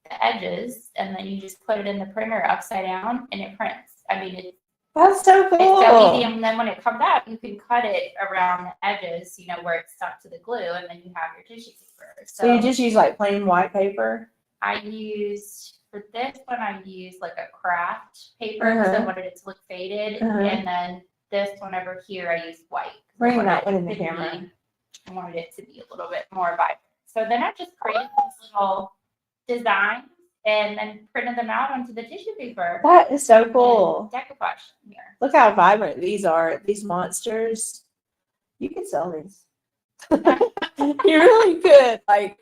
the edges, and then you just put it in the printer upside down, and it prints. I mean, That's so cool. it's so easy, and then when it comes out, you can cut it around the edges, where it's stuck to the glue, and then you have your tissue paper. So you just use like plain white paper? For this one, I used like a craft paper, because I wanted it to look faded, and then this one over here, I used white. Bring that one in the camera. I wanted it to be a little bit more vibrant. So then I just created these little designs and then printed them out onto the tissue paper. That is so cool. Decoupage here. Look how vibrant these are. These monsters. You could sell these. You really could. Like,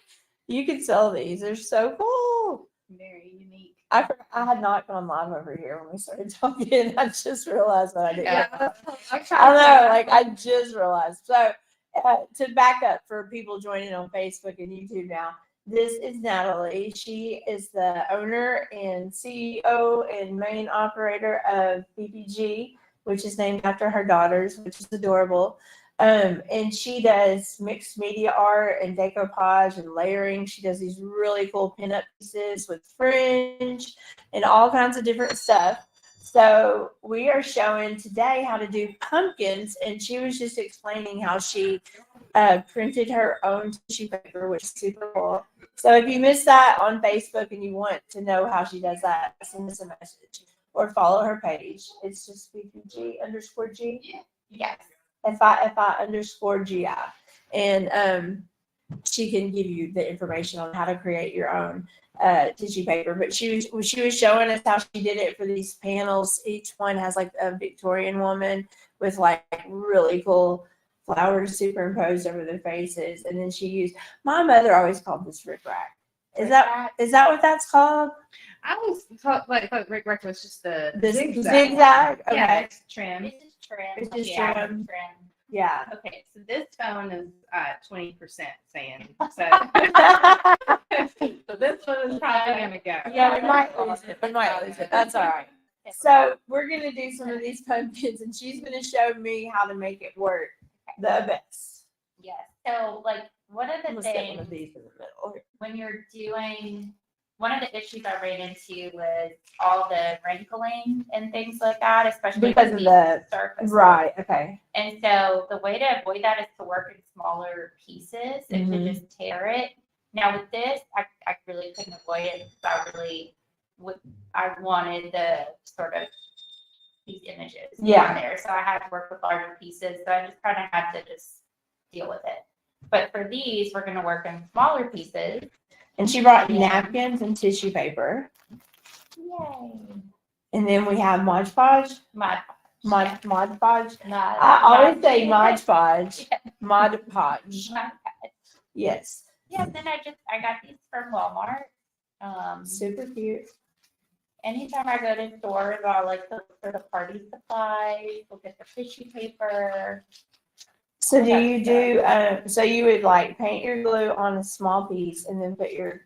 you could sell these. They're so cool. Very unique. I had not gone live over here when we started talking. I just realized that I didn't. Yeah. I know. Like, I just realized. So, to back up for people joining on Facebook and YouTube now, this is Natalie. She is the owner and CEO and main operator of PPG, which is named after her daughters, which is adorable. And she does mixed media art and decoupage and layering. She does these really cool pinup pieces with fringe and all kinds of different stuff. So we are showing today how to do pumpkins, and she was just explaining how she printed her own tissue paper, which is super cool. So if you missed that on Facebook and you want to know how she does that, send us a message or follow her page. It's just PPG_G. Yes. FI_GI. And she can give you the information on how to create your own tissue paper. But she was showing us how she did it for these panels. Each one has like a Victorian woman with like really cool flowers superimposed over their faces. And then she used, my mother always called this rickrack. Is that what that's called? I always thought rickrack was just the zigzag. Okay. Yeah, it's trim. This is trim. It's just trim. Yeah. Okay, so this phone is 20% sand. So, so this one is probably gonna go. Yeah, we might lose it. That's all right. So we're gonna do some of these pumpkins, and she's gonna show me how to make it work the best. Yes. So, like, one of the Let's get one things of these in the middle. when you're doing, one of the issues I ran into was all the wrinkling and things like that, especially Because of the surface. right. Okay. And so the way to avoid that is to work in smaller pieces and to just tear it. Now with this, I really couldn't avoid it because I wanted the sort of these images on there. So I had to work with larger pieces. So I just kind of had to just deal with it. But for these, we're going to work in smaller pieces. And she brought napkins and tissue paper. Yay. And then we have Mod Podge. Mod Podge. Not I always say Mod Podge. Mod Podge. Mod Yes. Yeah, then I got these from Walmart. Super cute. Anytime I go to stores, I like to look for the party supplies, look at the tissue paper. So do you do, so you would like paint your glue on a small piece and then put your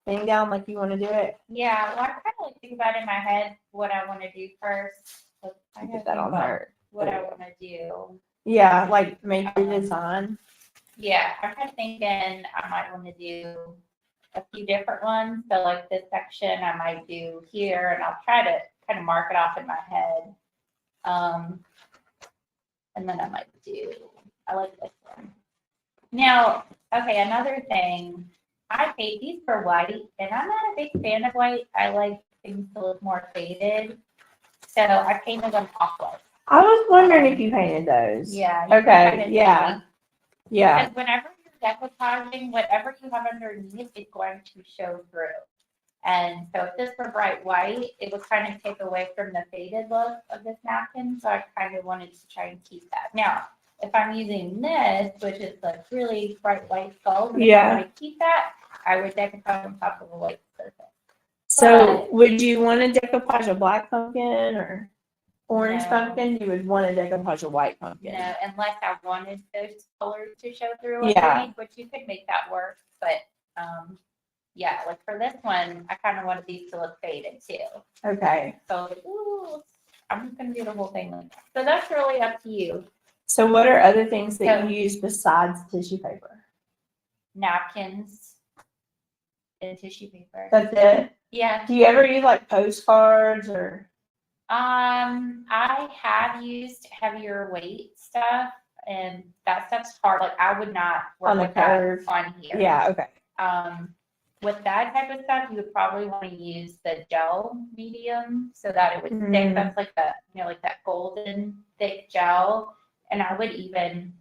thing down like you want to do it? Yeah, well, I kind of like think about in my head what I want to do first. I Put that on her. What I want to do. Yeah, like make your design. Yeah, I'm kind of thinking I might want to do a few different ones. So like this section I might do here, and I'll try to kind of mark it off in my head. And then I might I like this one. Now, okay, another thing, I paint these for white, and I'm not a big fan of white. I like things to look more faded. So I painted them off-white. I was wondering if you painted those. Yeah. Okay, yeah. Yeah. Because whenever you're decoupaging, whatever you have underneath is going to show through. And so if this were bright white, it would kind of take away from the faded look of this napkin. So I kind of wanted to try and keep that. Now, if I'm using this, which is like really bright white gold, and if I want to keep that, I would decoupage on top of a white surface. So would you want to decoupage a black pumpkin or orange pumpkin? You would want to decoupage a white pumpkin. No, unless I wanted those colors to show through underneath, which you could make that work. But yeah, like for this one, I kind of wanted these to look faded too. Okay. So I'm just going to do the whole thing like that. So that's really up to you. So what are other things that you use besides tissue paper? Napkins. and tissue paper. That's it. Yeah. Do you ever use like postcards or? I have used heavier weight stuff, and that stuff's hard. Like I would not work On the with that curve. on here. Yeah. Okay. With that type of stuff, you would probably want to use the gel medium so that it would stick. That's like like that golden thick gel. And I would even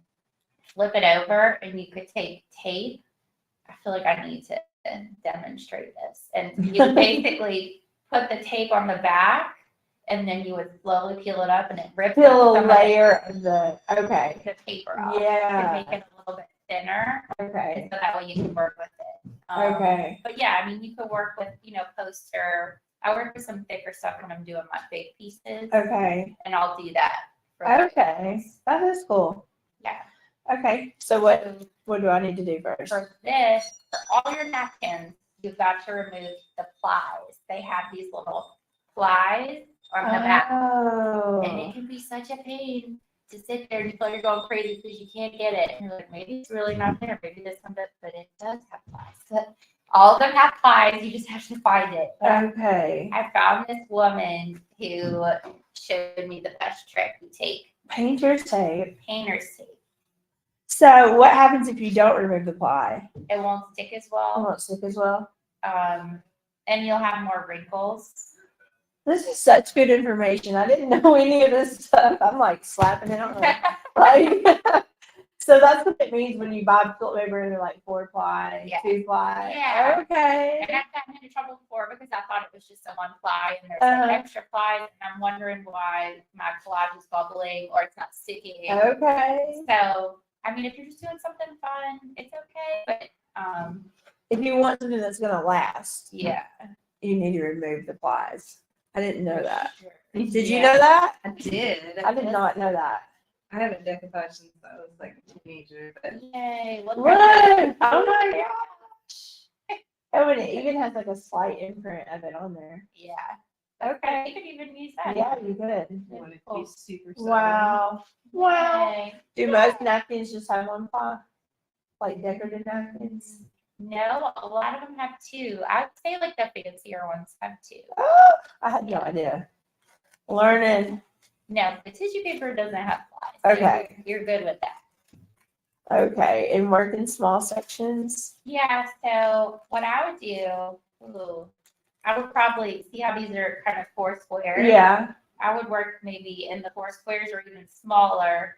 flip it over, and you could take tape. I feel like I need to demonstrate this. And you would basically put the tape on the back, and then you would slowly peel it up, and it rips Peel a some layer of the the paper off to Yeah. make it a little bit thinner, Okay. so that way you can work with it. Okay. But yeah, I mean, you could work with poster. I work with some thicker stuff when I'm doing my big pieces, Okay. and I'll do that. Okay. That is cool. Yeah. Okay. So what do I need to do first? For this, for all your napkins, you've got to remove the plies. They have these little plies on the back, and it Oh. can be such a pain to sit there and you feel like you're going crazy because you can't get it. And you're like, maybe it's really not there. Maybe this one does, but it does have plies. So all of them have plies. You just have to find it. But Okay. I found this woman who showed me the best trick. You take Painter's tape. painter's tape. So what happens if you don't remove the ply? It won't stick as It well. won't stick as well. And you'll have more wrinkles. This is such good information. I didn't know any of this stuff. I'm like slapping it on. Like, so that's what it means when you buy flip paper and they're like 4 ply, Yeah. 2 ply. Yeah. Okay. And I've gotten into trouble before because I thought it was just a 1 ply and there's Uh-huh. like extra plies, and I'm wondering why my collage is bubbling or it's not sticking. Okay. So, I mean, if you're just doing something fun, it's okay. But If you want something that's gonna last, yeah, you need to remove the plies. I didn't know that. Sure. Did you Yeah. know that? I did. I did not know that. I haven't decoupaged since I was like a teenager, but Yay! Look What? at Oh my gosh. Oh, and it even has like a slight imprint of it on there. Yeah. Okay. You could even use that. Yeah, you could. I wanted to be super subtle. Wow. Wow. Yay. Do most napkins just have 1 ply? Like decorative napkins? No, a lot of them have 2. I would say like the fancier ones have 2. Oh, I had no idea. Learning. No, the tissue paper doesn't have flies. So Okay. You're good with that. Okay. And work in small sections. Yeah, so what I would do, I would probably see how these are kind of 4 squares. Yeah. I would work maybe in the 4 squares or even smaller.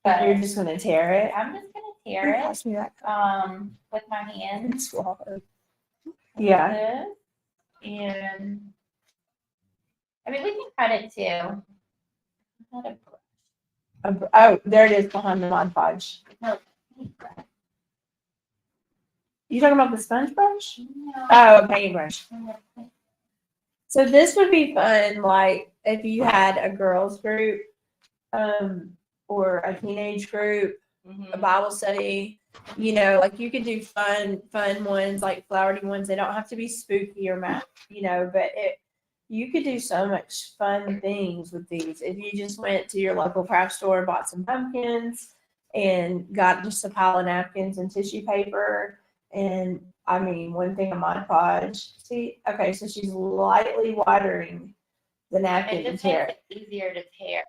But But you're just gonna tear it. I'm just gonna tear it Pass me that with my hands. swallow. Yeah. Like this. And I mean, we can cut it too. Not a brush. Oh, there it is behind the Mod Podge. No. You talking about the sponge brush? No. Oh, a paintbrush. So this would be fun, like if you had a girls group, or a teenage group, a Bible study. Like you could do fun ones, like flowery ones. They don't have to be spooky or mad, but you could do so much fun things with these. If you just went to your local craft store and bought some pumpkins and got just a pile of napkins and tissue paper. And I mean, one thing on Mod Podge. See, okay, so she's lightly watering the napkin It and just tear makes it easier to tear.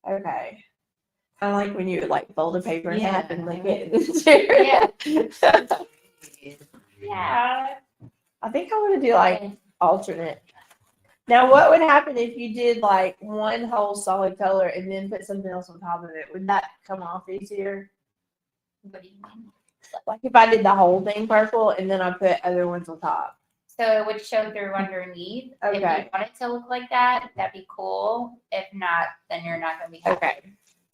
Okay. Kind of like when you would like fold a paper in half and like it. Yeah. I think I want to do like alternate. Now, what would happen if you did like one whole solid color and then put something else on top of it? Would that come off easier? What do you mean? Like if I did the whole thing purple and then I put other ones on top. So it would show through underneath. If Okay. you want it to look like that, that'd be cool. If not, then you're not gonna be happy. Okay.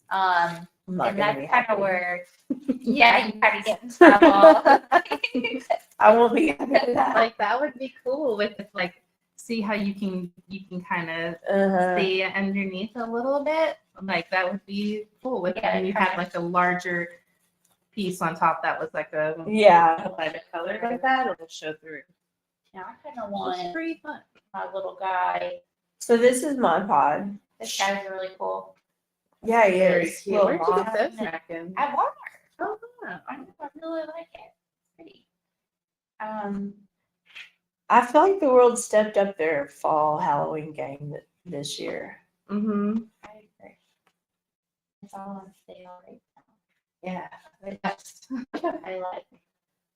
Um, I'm not and gonna that's be kind happy. of where, yeah, you kind of get in trouble. I won't be happy with that. Like that would be cool with like see how you can kind of Uh-huh. see underneath a little bit. Like that would be cool with Yeah, when you had like a larger piece on top that was like a Yeah. lighter color like that. It'll show through. Now I kind of It's want pretty fun. my little guy. So this is Mod Pod. This guy's really cool. Yeah, he Very is. cute. Little Where'd you moth. get those napkins? At Walmart. Oh, wow. I really like it. It's pretty. I feel like the world stepped up their fall Halloween game this year. Mm-hmm. I agree. It's all on sale right Yeah. now. I like.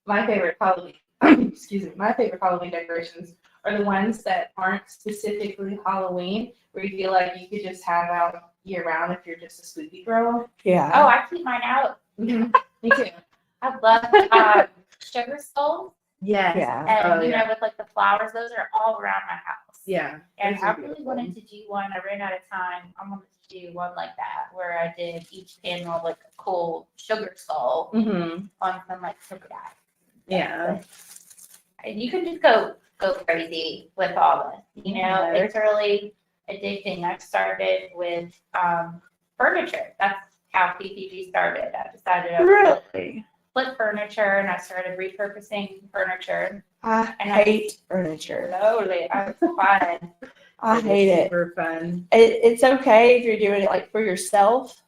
My favorite Halloween, excuse me, my favorite Halloween decorations are the ones that aren't specifically Halloween, where you feel like you could just have out year round if you're just a sleepy girl. Yeah. Oh, I keep mine out. Me too. I love sugar skulls, Yes. Yeah. and Oh, you yeah. know, with like the flowers, those are all around my house. Yeah. And those I are really beautiful. wanted to do one. I ran out of time. I wanted to do one like that, where I did each panel like a cool sugar skull Mm-hmm. on some like polka dot. Yeah. And you can just go crazy with all this. You know, Yeah. it's really addicting. I started with furniture. That's how PPG started. I decided I would Really? flip furniture, and I started repurposing furniture. I And I- hate furniture. Slowly, I was fun. I hate it. Super fun. It's okay if you're doing it like for yourself,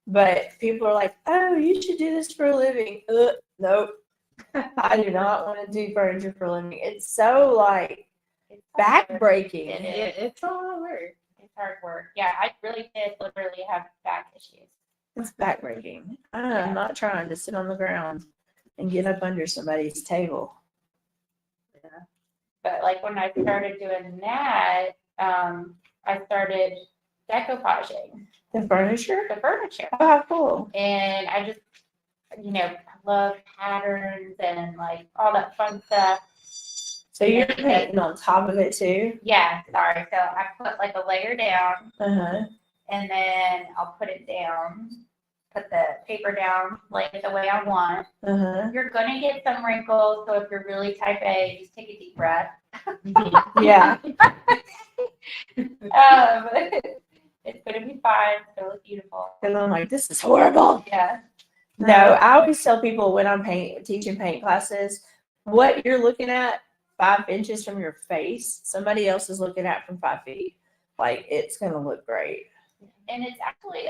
but people are like, "Oh, you should do this for a living." Nope. I do not want to do furniture for a living. It's so like It's backbreaking. It Yeah, is. it's a lot of work. It's hard work. Yeah, I really did literally have back issues. It's backbreaking. I'm Yeah. not trying to sit on the ground and get up under somebody's table. Yeah. But like when I started doing that, I started decoupaging The furniture? the furniture. Oh, how cool. And I just, you know, love patterns and like all that fun stuff. So you're painting on top of it too? Yeah, sorry. So I put like a layer down, Uh-huh. and then I'll put it down, put the paper down, lay it the way I want. Uh-huh. You're gonna get some wrinkles, so if you're really type A, just take a deep breath. Yeah. It's gonna be fine. It's gonna look beautiful. Because I'm like, this is horrible. Yeah. No, I always tell people when I'm teaching paint classes, what you're looking at 5 inches from your face, somebody else is looking at from 5 feet. Like, it's going to look great. And it's actually,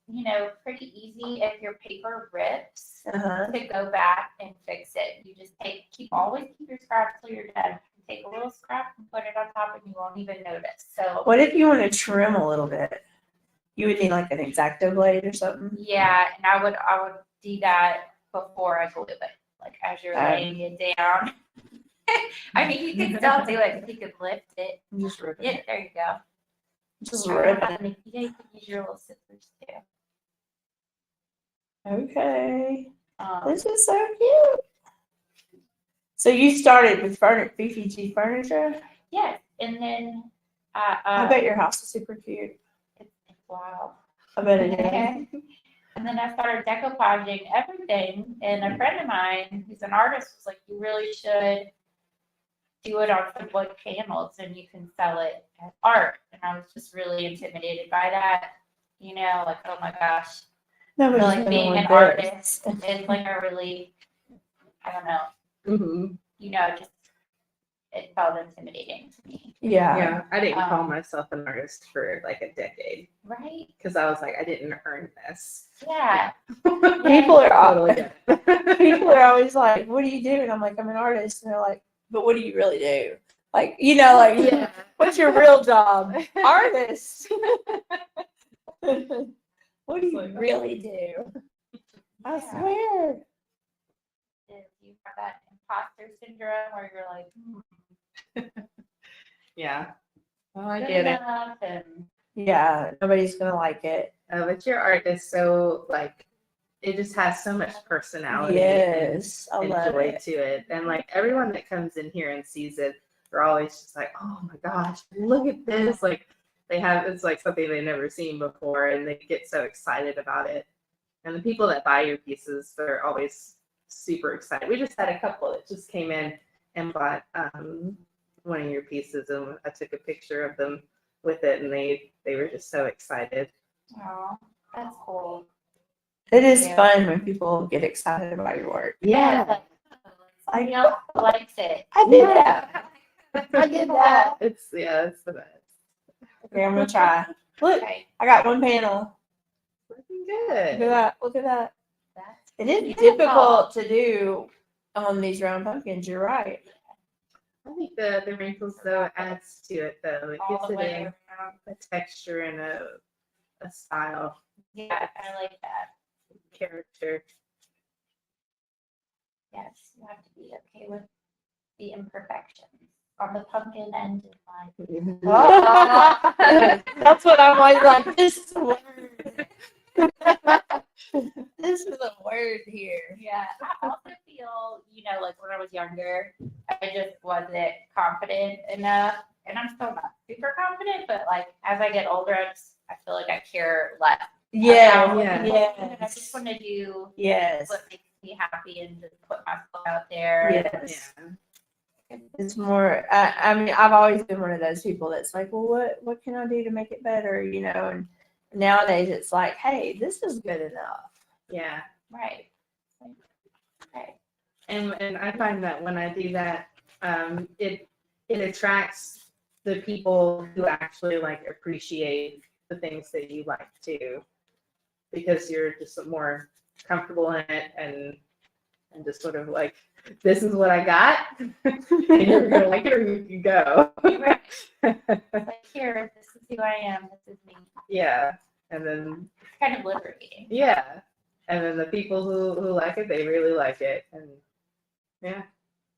you know, pretty easy if your paper rips Uh-huh. to go back and fix it. You just always keep your scraps till you're done. Take a little scrap and put it on top, and you won't even notice. So What if you want to trim a little bit? You would need like an X-Acto blade or something. yeah, and I would do that before I glue it, like as you're laying it down. I mean, you can still do it. You could lift it. Just rip Yeah, it. there you go. Just rip it. Yeah, you can use your little scissors too. Okay. Um, This is so cute. So you started with BFG furniture? yes, and then I bet your house is super cute. it's wow. I bet it is. And then I started decoupaging everything, and a friend of mine who's an artist was like, "You really should do it on some wood panels, and you can sell it as art." And I was just really intimidated by that, you know, like, oh my gosh, Nobody's like gonna being want an this. artist is like a really, I don't know, Mm-hmm. you know, just it felt intimidating to me, Yeah. Yeah, I didn't call Um, myself an artist for like a decade right? because I was like, I didn't earn this. Yeah, People are Totally always, get it. people are always like, "What do you do?" And I'm like, "I'm an artist." And they're like, "But what do you really do?" Like, you know, like, Yeah. what's your real job? Artist. What do you Like- really do? I Yeah. swear. If you have that imposter syndrome where you're like, Yeah. Oh, I good get it. enough, and Yeah, nobody's gonna like it. But your art is so like, it just has so much personality Yes, I and love joy it. to it. And like everyone that comes in here and sees it, they're always just like, oh my gosh, look at this. Like it's like something they've never seen before and they get so excited about it. And the people that buy your pieces, they're always super excited. We just had a couple that just came in and bought one of your pieces, and I took a picture of them with it, and they were just so excited. oh, that's cool. It is Yeah. fun when people get excited about your work. Yeah, it's like, oh, somebody else likes it. I did that. I did that. It's the best. Okay, I'm gonna try. Look, Okay, I got one panel. Looking Look at good. that. Look at that. that's It is beautiful. difficult to do on these round pumpkins. You're right. I think the wrinkles though adds to it though. It all gives the it way around. a texture and a style, Yeah, I like that. character. Yes, you have to be okay with the imperfections on the pumpkin end of mine. That's what I'm always like. This is a word. This is a word here. Yeah, I also feel, like when I was younger, I just wasn't confident enough, and I'm still not super confident, but like as I get older, I feel like I care less. Yeah, about what yeah. people think, and I Yes. just want to do Yes. what makes me happy and just put myself out there. Yes. It's more. I mean, I've always been one of those people that's like, well, what can I do to make it better? And nowadays it's like, hey, this is good enough. Yeah. Right. Right. And I find that when I do that, it attracts the people who actually like appreciate the things that you like too, because you're just more comfortable in it and just sort of like, this is what I got, and you're gonna like it or you can go. Right. Like, here, this is who I am. This is me. Yeah, and then It's kind of liberating. yeah, and then the people who like it, they really like it, and yeah.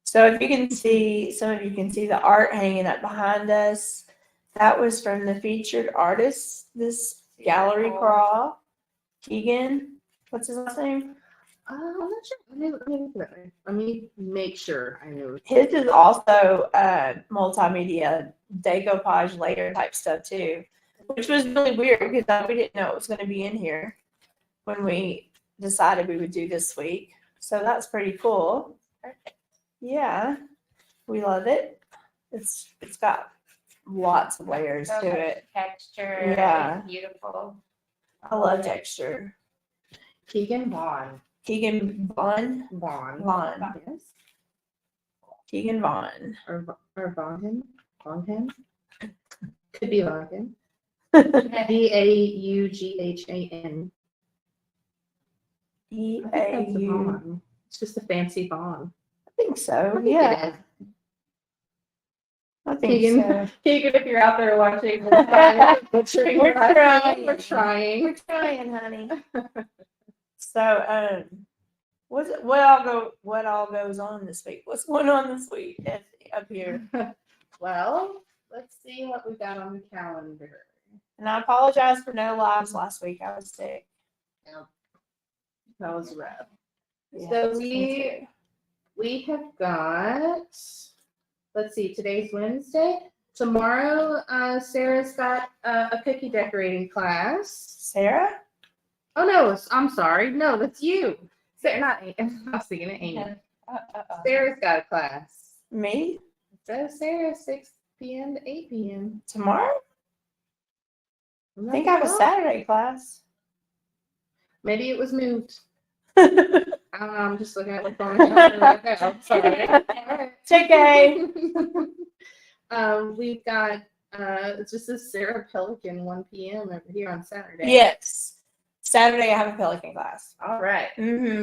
So if you can see, some of you can see the art hanging up behind us. That was from the featured artist, this gallery crawl. Keegan, what's his last name? I'm not sure. Let me make sure I know. His is also multimedia, decoupage layer type stuff too, which was really weird because we didn't know it was going to be in here when we decided we would do this week. So that's pretty cool. Perfect. Yeah, we love it. It's got lots of layers So to much it. texture. Yeah. It's beautiful. I love texture. Keegan Vaughn. Keegan Vaughn. Vaughn. Yes. Keegan Vaughn. Or Vaughan. Vaughan. Could be Vaughan. I Vaughan. EAU. It's just a fancy Vaughn. I think so. I think Yeah. it is. I think Keegan, so. Keegan, if you're out there watching, we're trying. We're trying. We're trying. We're trying, honey. So, what all goes on this week? What's going on this week up here? Well, let's see what we got on the calendar. And I apologize for no lives last week. I was sick. That was rough. Yeah, So me we have got, let's see, today's Wednesday. Tomorrow, Sarah's got a cookie decorating class. Sarah? Oh no, I'm sorry. No, that's you. Sarah, not Amy. I was thinking of Amy. Sarah's got a class. Me? So Sarah, 6 p.m. to 8 p.m. Tomorrow? I think I have a Saturday class. Maybe it was moved. I don't know. I'm just looking at the phone right now. Sorry. It's okay. We've got it's just a Sarah Pelican 1 p.m. over here on Saturday. Yes. Saturday I have a Pelican class. All right.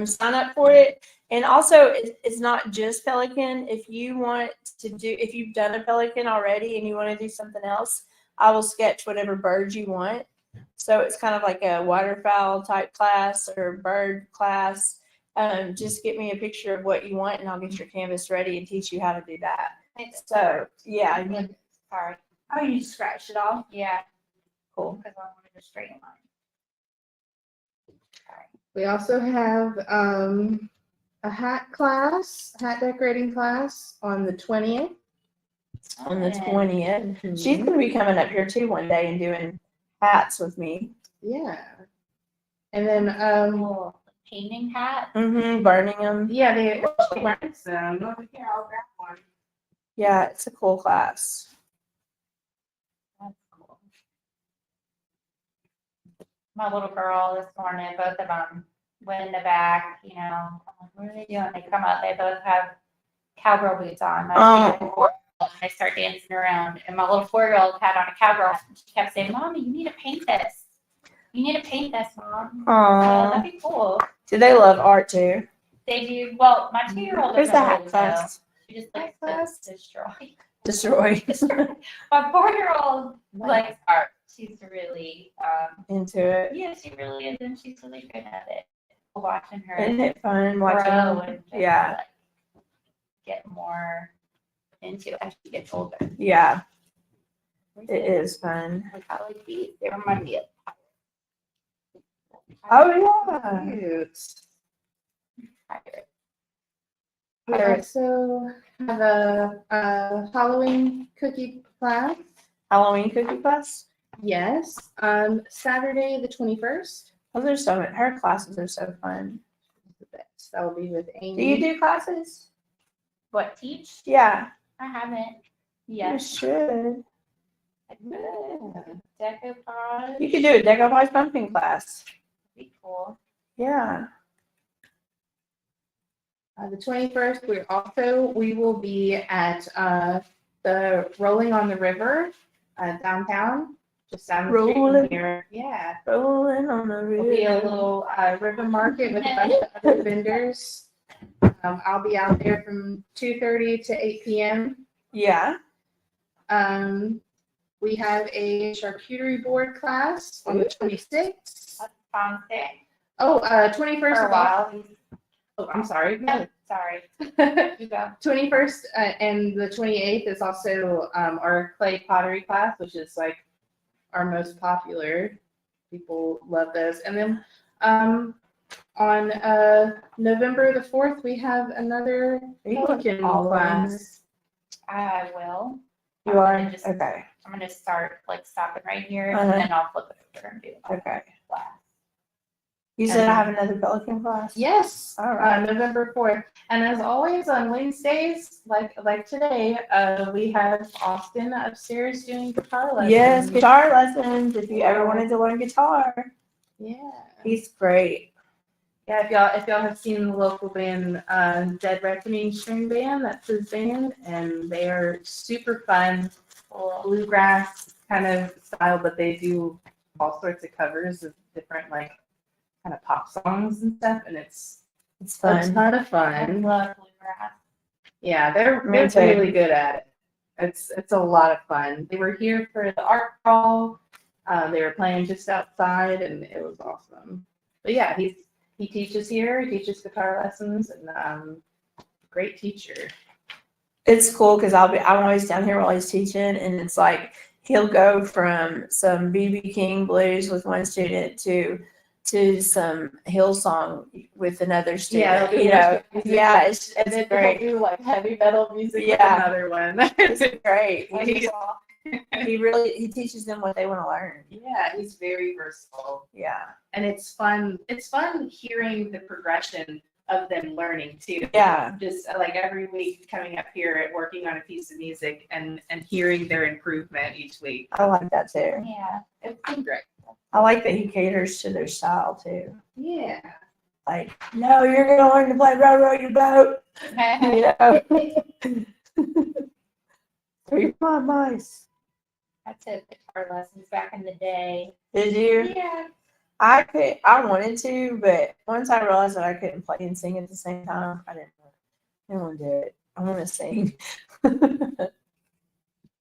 Sign up for it. And also, it's not just Pelican. If you've done a Pelican already and you want to do something else, I will sketch whatever birds you want. So it's kind of like a waterfowl type class or bird class. Just get me a picture of what you want and I'll get your canvas ready and teach you how to do that. So, yeah. Sorry. Oh, you scratched it off? Yeah, Cool. because I wanted to straighten line. We also have a hat decorating class on the 20th. On the 20th. She's going to be coming up here too one day and doing hats with me. Yeah. And then Little painting hat. Burning them. yeah, they learned some. Here, I'll grab one. Yeah, it's a cool class. That's cool. My little girl this morning, both of them went in the back, I'm like, what are they doing? They come out, they both have cowgirl boots on. And they start dancing around. And my little 4-year-old had on a cowgirl hat. And she kept saying, Mommy, you need to paint this. You need to paint this, Mom. Aww. That'd be cool. Do they love art too? They do. Well, my 2-year-old Here's doesn't the hat really know. class. She just likes to Destroy. My 4-year-old likes art. She's really, Into it. yeah, she really is, and she's really good at it. Watching her Isn't it fun grow watching? and just, Yeah. like, get more into it as she gets older. Yeah, it is fun. Like, I like these. They remind me of. Oh yeah. Cute. Pirate. We also have a Halloween cookie class. Halloween cookie class. Yes, Saturday the 21st. Those are so much. Her classes are so fun. That will be with Do Amy. you do classes? What, teach? Yeah. I haven't. You Yes. should. Decoupage. You could do a Decoupage Pumpkin class. Be cool. Yeah. The 21st, we will be at the Rolling on the River downtown, just down the street Rolling. from here. Yeah, Rolling on the there'll be a river. little river market with a bunch of other vendors. I'll be out there from 2:30 to 8 p.m. Yeah. We have a charcuterie board class on the 26th. That sounds sick. Oh, 21st For a of while. Oh, I'm sorry. No, sorry. You go. 21st and the 28th is also our clay pottery class, which is like our most popular. People love those. And then on November the 4th, we have another Pelican class. I will. You I'm are? gonna just- Okay. I'm gonna start like stopping right here, Uh-huh. and then I'll flip it over and do the Okay. class. You said I have another Pelican class? Yes, All right. November 4th. And as always on Wednesdays, like today, we have Austin upstairs doing guitar lessons. Yes, guitar lessons. If you ever wanted to learn guitar, Yeah. he's great. Yeah, if y'all have seen the local band, Dead Reckoning String Band, that's his band, and they are super fun, bluegrass kind of style, but they do all sorts of covers of different like kind of pop songs and stuff, and it's It's a fun. ton of I fun. love bluegrass. Yeah, they're Me too. really good at it. It's a lot of fun. They were here for the art crawl. They were playing just outside, and it was awesome. But yeah, he teaches here. He teaches guitar lessons, and great teacher. It's cool because I'm always down here while he's teaching, and it's like he'll go from some BB King blues with one student to some Hillsong with another student. Yeah, it's and then great. he'll do like heavy metal music Yeah. with another one. It's great. He's- He teaches them what they want to learn. yeah, he's very versatile. Yeah. And it's fun. It's fun hearing the progression of them learning too. Yeah. Just like every week coming up here working on a piece of music and hearing their improvement each week. I like that too. Yeah. It's been great. I like that he caters to their style too. Yeah. Like, no, you're gonna learn to play row your boat. You know. 3 mice. I took guitar lessons back in the day. Did you? Yeah. I wanted to, but once I realized that I couldn't play and sing at the same time, I didn't want to do it. I want to sing.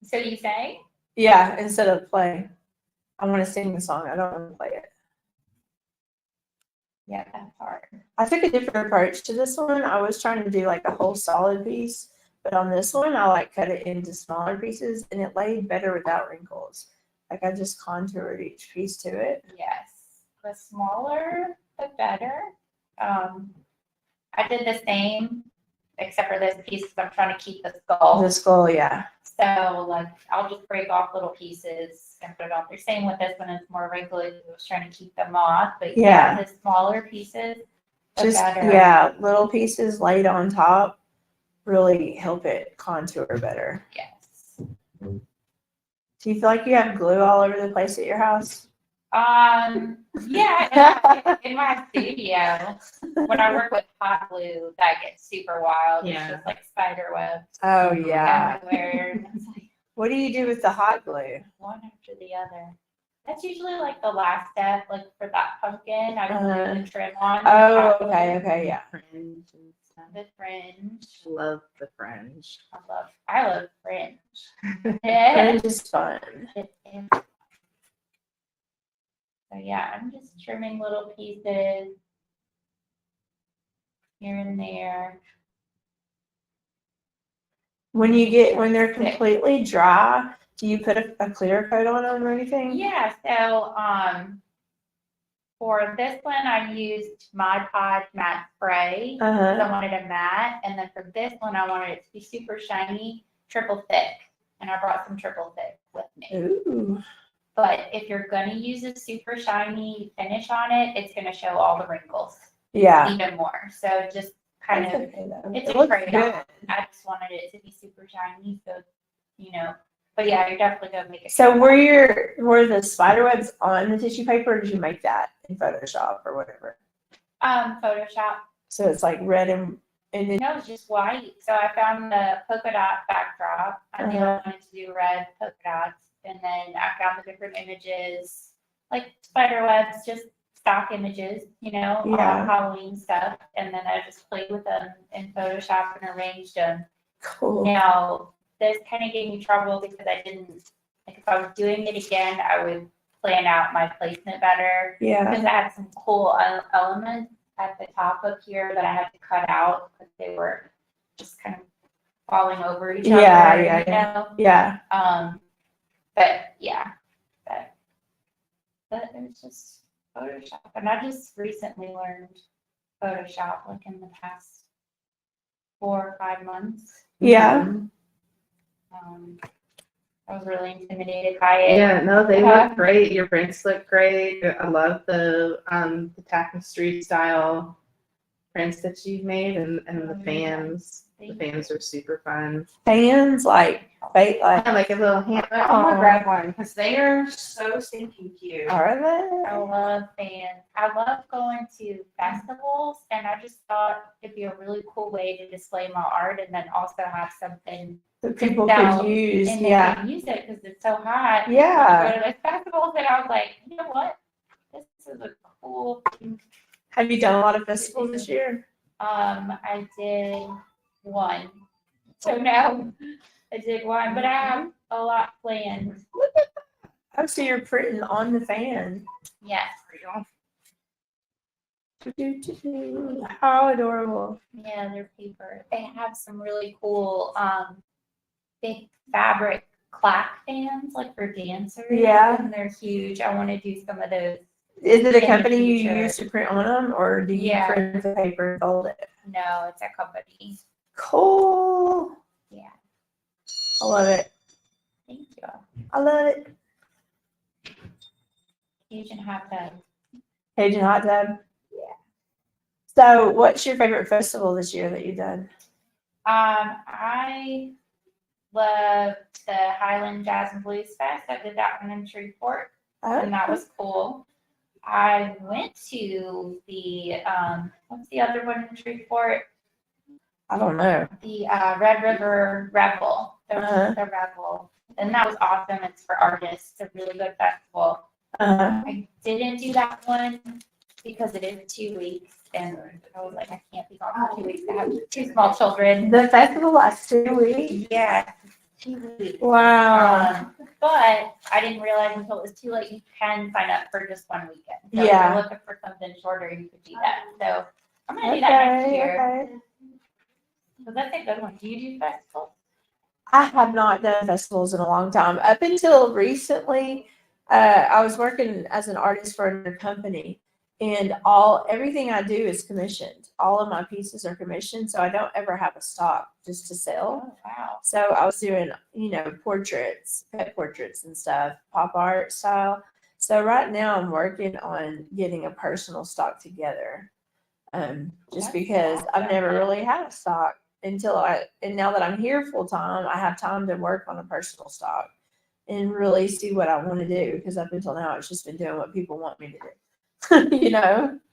So you say? Yeah, instead of play. I want to sing the song. I don't want to play it. Yeah, that's hard. I took a different approach to this one. I was trying to do like a whole solid piece, but on this one, I like cut it into smaller pieces, and it laid better without wrinkles. Like I just contoured each piece to it. Yes. The smaller, the better. I did the same, except for this piece, because I'm trying to keep the skull. The skull, yeah. So, like, I'll just break off little pieces and put it on there. Same with this one, it's more wrinkly. I was trying to keep them off. But Yeah. the smaller pieces, the Just better. yeah, little pieces laid on top really help it contour better. Yes. Do you feel like you have glue all over the place at your house? Yeah, in my studio, when I work with hot glue, that gets super wild. Yeah. It's just like spider webs Oh yeah. everywhere. And it's like What do you do with the hot glue? one after the other. That's usually like the last step, like for that pumpkin, I glue the trim on. with Oh, hot glue. okay, yeah. The fringe. Love the fringe. I love fringe. Fringe is fun. It is. So yeah, I'm just trimming little pieces here and there. When they're completely dry, do you put a clear coat on them or anything? Yeah, so for this one I used Mod Podge matte spray. Uh-huh. I wanted a matte, and then for this one I wanted it to be super shiny, triple thick. And I brought some triple thick with me. Ooh. But if you're gonna use a super shiny finish on it, it's gonna show all the wrinkles Yeah. even more. So just kind That's of, okay, though. it's It a looks trade-off. good. I just wanted it to be super shiny, so but yeah, you're definitely gonna make it. So were the spider webs on the tissue paper, or did you make that in Photoshop or whatever? Photoshop. So it's like red and then No, it's just white. So I found the polka dot backdrop. I knew I wanted to do red polka dots, and then I found the different images, like spider webs, just stock images, Yeah. Halloween stuff, and then I just played with them in Photoshop and arranged them. cool. Now, this kind of gave me trouble because I didn't, like, if I was doing it again, I would plan out my placement better. Yeah. Because I had some cool elements at the top up here that I had to cut out because they were just kind of falling over each other. Yeah. But yeah, but it was just Photoshop. And I just recently learned Photoshop, like in the past 4 or 5 months. Yeah. I was really intimidated by it. Yeah, no, they look great. Your prints look great. I love the tapestry style prints that you've made, and the fans. The fans are super fun. Fans like Like a little hand. I'm gonna Oh. grab one because they are so stinking cute. are I they? love fans. I love going to festivals, and I just thought it'd be a really cool way to display my art, and then also have something That people sell, could use. and they Yeah. can use it because it's so hot. Yeah. Go to those festivals, and I was like, you know what? This is a cool thing. Have you done a lot of festivals this year? I did one. So now I did one, but I have a lot planned. Oh, so you're printing on the fan. Yes. How adorable. Yeah, they're paper. They have some really cool big fabric clack fans, like for dancers. Yeah. And they're huge. I want to do some of those. Is it In a the company you future. use to print on them, or do you Yeah. print the paper and fold it? No, it's a company. Cool. Yeah. I love it. Thank you. I love it. Asian hot tub. Cajun hot tub. Yeah. So, what's your favorite festival this year that you've done? I love the Highland Jazz and Blues Fest. I did that one in Shreveport, and that was cool. I went to the what's the other one in Shreveport? I don't know. The Red River Revel. Uh-huh. The Revel, and that was awesome. It's for artists. It's a really good festival. I didn't do that one because it is 2 weeks, and I was like, I can't be gone for 2 weeks. I have 2 small children. The festival lasts 2 weeks. Yeah, 2 weeks. Wow. But I didn't realize until it was too late. You can sign up for just one weekend. So Yeah. if you're looking for something shorter, you could do that. So I'm gonna do that next year. Okay. So that's a good one. Do you do festivals? I have not done festivals in a long time. Up until recently, I was working as an artist for another company, and everything I do is commissioned. All of my pieces are commissioned, so I don't ever have a stock just to sell. Oh, wow. So I was doing, portraits, pet portraits and stuff, pop art style. So right now I'm working on getting a personal stock together. Just That's because I've awesome. never really had a stock and now that I'm here full time, I have time to work on a personal stock and really see what I want to do, because up until now it's just been doing what people want me to do.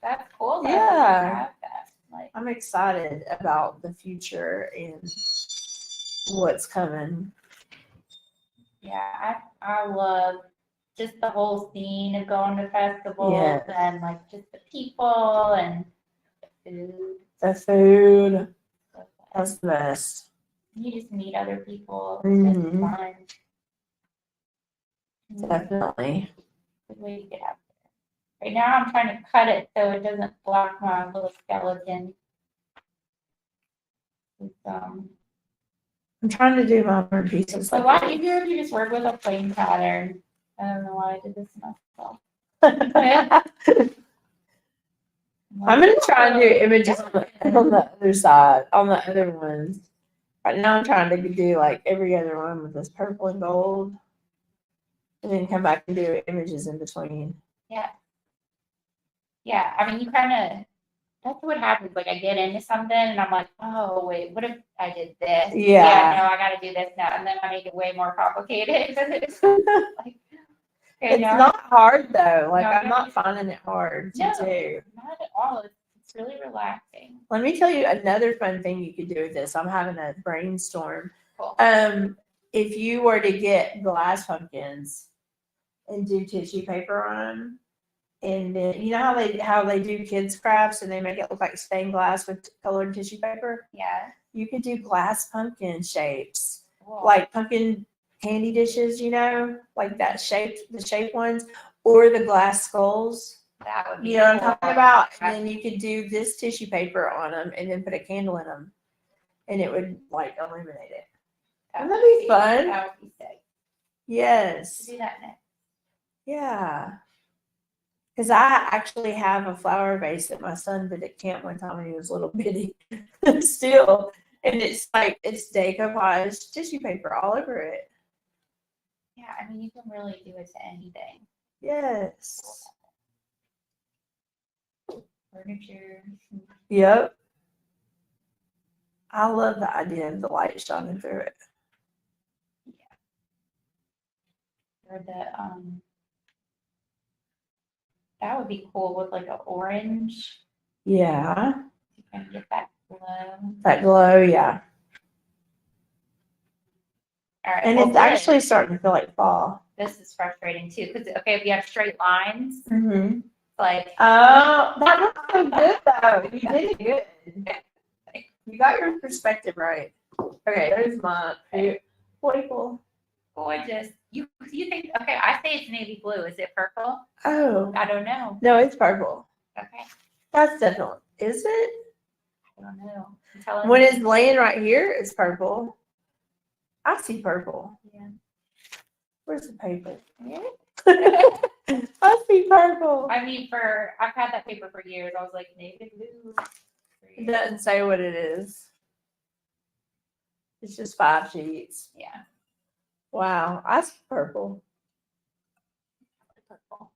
That's cool. Though, Yeah. that you have that. Like, I'm excited about the future and what's coming. yeah, I love just the whole scene of going to festivals Yes. and like just the people and the food. The food, that's the best. You just meet other people. Mhm. It's fun. Definitely. Good way to get out there. Right now, I'm trying to cut it so it doesn't block my little skeleton. It's, I'm trying to do my more pieces. so a lot easier if you just work with a plain pattern. I don't know why I did this myself. I'm gonna try and do images on the other side, on the other ones. Right now, I'm trying to do like every other one with this purple and gold, and then come back and do images in between. Yeah. Yeah, I mean, you kind of, that's what happens. Like, I get into something and I'm like, oh, wait, what if I did this? Yeah. No, I got to do this now. And then I make it way more complicated. It's like, okay, It's now, not hard though. Like No, I'm no. not finding it hard to No. do. not at all. It's really relaxing. Let me tell you another fun thing you could do with this. I'm having a brainstorm. Cool. If you were to get glass pumpkins and do tissue paper on them, and then you know how they do kids crafts and they make it look like stained glass with colored tissue paper. Yeah. You could do glass pumpkin shapes, Cool. like pumpkin candy dishes. You know, like that shape, the shape ones, or the glass skulls. That would be You know what I'm cool. talking about? And then you could do this tissue paper on them and then put a candle in them and it would like illuminate it. Wouldn't that be fun? That would be sick. Yes. Do that next. Yeah. Because I actually have a flower vase that my son did at camp one time when he was little bitty. Still. And it's like, it's decoupage tissue paper all over it. Yeah, I mean, you can really do it to anything. Yes. Furniture. Yep. I love the idea of the light shining through it. Or that would be cool with like an orange. Yeah. You can get that glow. That glow, yeah. All right. And well, it's actually starting to feel like fall. this is frustrating too because okay, if you have straight lines, Mm-hmm. like Oh, that looks so good though. You did it good. You got your perspective right. Okay, there's my playful. gorgeous. You think okay? I say it's navy blue. Is it purple? Oh, I don't know. no, it's purple. Okay, That's definitely. Is it? I don't know. I'm telling When you. it's laying right here, it's purple. I see purple. Yeah. Where's the paper? I see purple. I mean, I've had that paper for years. I was like navy blue. It doesn't say what it is. It's just 5 sheets. Yeah. Wow, I see purple. Purple.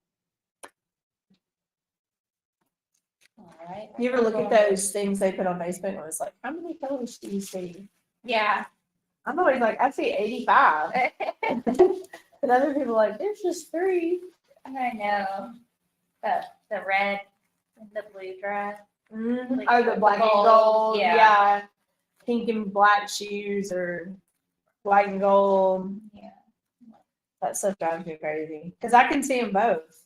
All right. You ever look at those things they put on Facebook and it's like, how many colors do you see? Yeah. I'm always like, I see 85. And other people are like, there's just 3. I know. The red and the blue dress. Mm-hmm. Like Oh, the black and gold, gold. yeah. Yeah. Pink and black shoes or white and gold. Yeah. That stuff drives me crazy. Because I can see them both.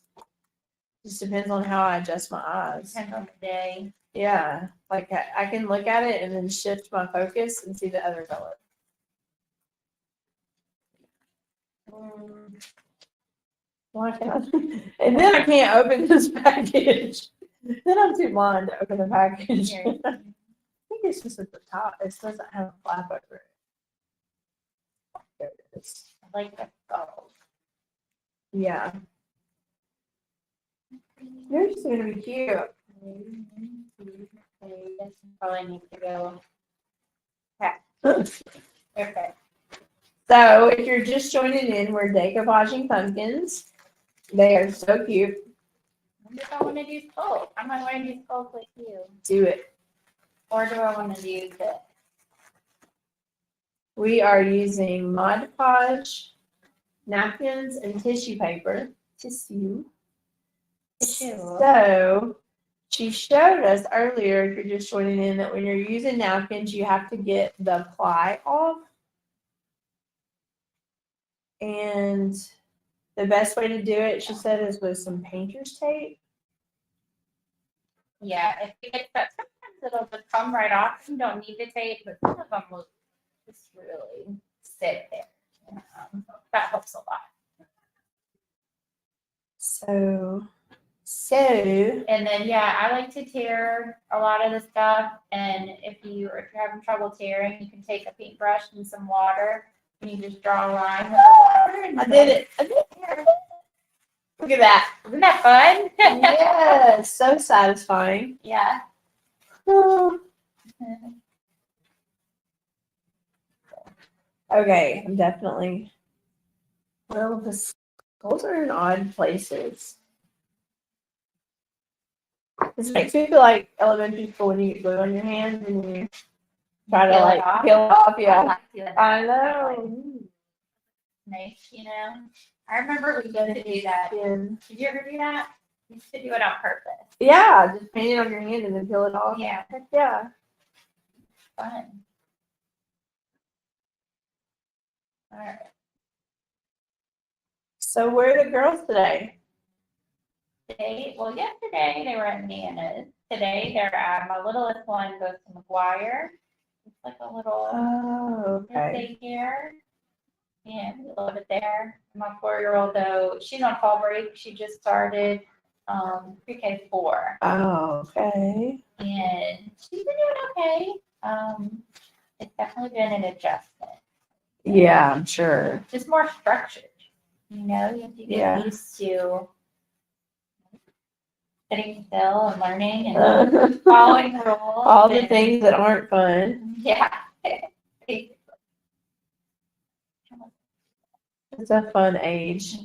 Just depends on how I adjust my eyes. Depends on the day. Yeah. Like I can look at it and then shift my focus and see the other color. Why can't I? And then I can't open this package. Then I'm too blind to open the package. Here. I think it's just at the top. It doesn't have a flap over it. There it is. I like the gold. Yeah. Yours is gonna be cute. Probably need to go. Okay. So if you're just joining in, we're decoupaging pumpkins. They are so cute. I wonder if I want to do skulls. I might want to do skulls like you. Do it. Or do I want to do this? We are using Mod Podge napkins and tissue paper. Tissue. So she showed us earlier, if you're just joining in, that when you're using napkins, you have to get the ply off. And the best way to do it, she said, is with some painter's tape. Yeah, if you get that, sometimes it'll just come right off. You don't need to tape, but some of them will just really sit there. That helps a lot. So, And then yeah, I like to tear a lot of the stuff. And if you're having trouble tearing, you can take a paintbrush and some water, and you just draw a line with the water. And I did it. Look at that. Isn't that fun? Yeah, so satisfying. Yeah. Okay, I'm definitely. Well, the skulls are in odd places. This makes me feel like elementary school when you get glue on your hands and you try to Peel it like off? peel it off. I Yeah, like doing that. I know. Nice, you know. I remember we used to do that. Did you ever do that? We used to do it on purpose. Yeah, just paint it on your hand and then peel it off. Yeah, Heck yeah. fun. All right. So where are the girls today? Yesterday they were at Nana's. Today they're at my littlest one goes to McGuire. It's like a little Oh, okay. daycare. Yeah, we love it there. My 4-year-old though, she's on fall break. She just started pre-K 4. Oh, okay. And she's been doing okay. It's definitely been an adjustment. Yeah, I'm sure. Just more structured. You know, you have to get Yeah. used to sitting still and learning and following rules. All the and- things that aren't fun. Yeah. It's a fun age.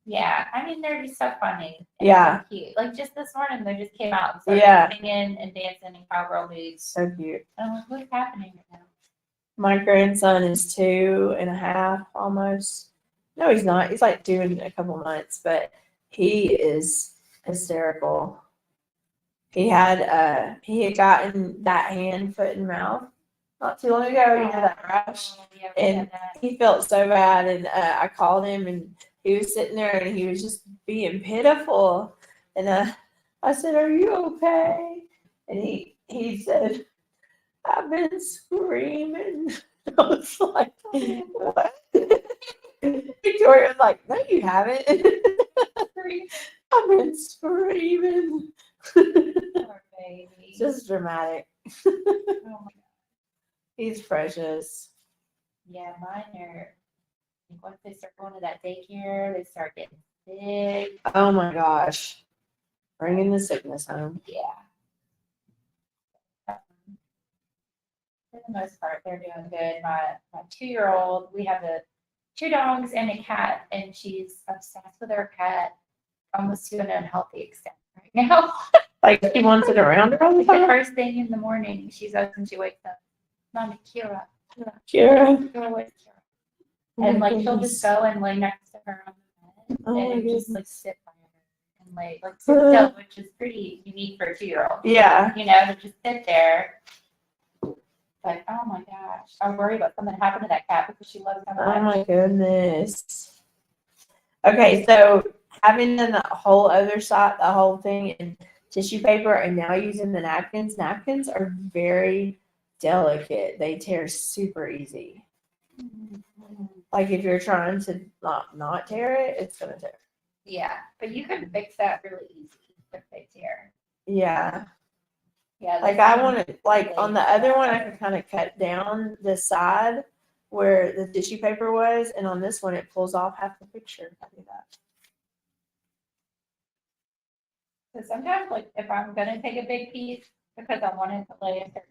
Yeah, I mean they're just so funny. And Yeah. so cute. Like just this morning, they just came out and started Yeah. singing and dancing in cowgirl boots. So cute. And I'm like, what's happening right now? My grandson is 2.5 almost. No, he's not. He's like 2 in a couple months, but he is hysterical. He had gotten that hand, foot, and mouth not too long ago. You know that rash. Oh, yeah, we And had that. he felt so bad, and I called him, and he was sitting there, and he was just being pitiful. And I said, "Are you okay?" And he said, "I've been screaming." I was like, "What?" Victoria was like, "No, you haven't." I've been screaming. Poor baby. Just dramatic. Oh my God. He's precious. Yeah, mine are. Once they start going to that daycare, they start getting sick. Oh my gosh. Bringing the sickness home. Yeah. For the most part, they're doing good. My 2-year-old, we have 2 dogs and a cat, and she's obsessed with her cat, almost to an unhealthy extent right now. Like he wants it around her all the The time. first thing in the morning, she's up and she wakes up, Mommy, Kira, Kira. Kira, where's Kira? And like she'll just go and lay next to her on the bed Oh my and just goodness. like sit by her and like sit still, which is pretty unique for a 2-year-old. Yeah. You know, to just sit there. Like, oh my gosh, I worry about something happened to that cat because she loves so Oh much. my goodness. Okay, so having done the whole other side, the whole thing in tissue paper, and now using the napkins. Napkins are very delicate. They tear super easy. Like if you're trying to not tear it, it's gonna tear. Yeah, but you can fix that really easy if they tear. Yeah. Yeah, Like I want to, like on the other one, I can kind of cut down the side where the tissue paper was, and on this one, it pulls off half the picture. I do that. So sometimes, like if I'm gonna take a big piece because I want it to lay a certain